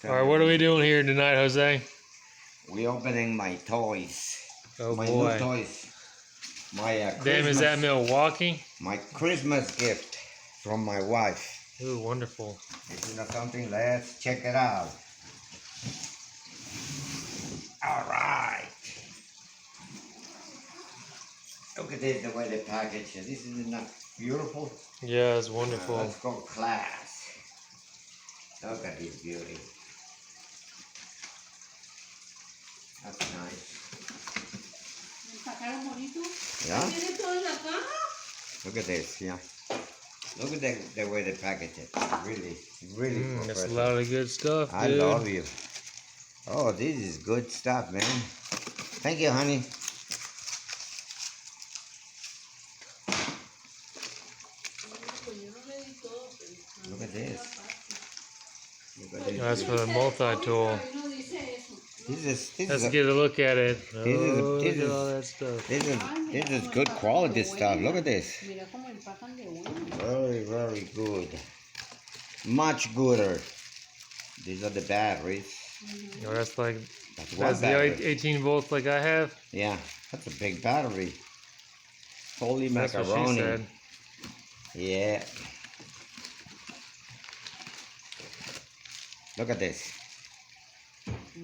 All right, what are we doing here tonight, Jose? We opening my toys. Oh my boy. new toys. My Damn, is that Milwaukee? My Christmas gift from my wife. Ooh, wonderful. Isn't that something? Let's check it out. All right. Look at this, the way they package it. This is not beautiful. Yeah, it's wonderful. Let's go class. Look at this beauty. That's nice. Yeah? Look at this, yeah. Look at the way they package it. Really That's a lot of good stuff, dude. I love you. Oh, this is good stuff, man. Thank you, honey. Look at this. Look at this. That's for the multi-tool. Let's get a look at it. Look at all that stuff. This is good quality stuff. Look at this. Very good. Much gooder. These are the batteries. Oh, that's like That's the 18 volts like I have. Yeah, that's a big battery. Holy That's macaroni. what she said. Yeah. Look at this.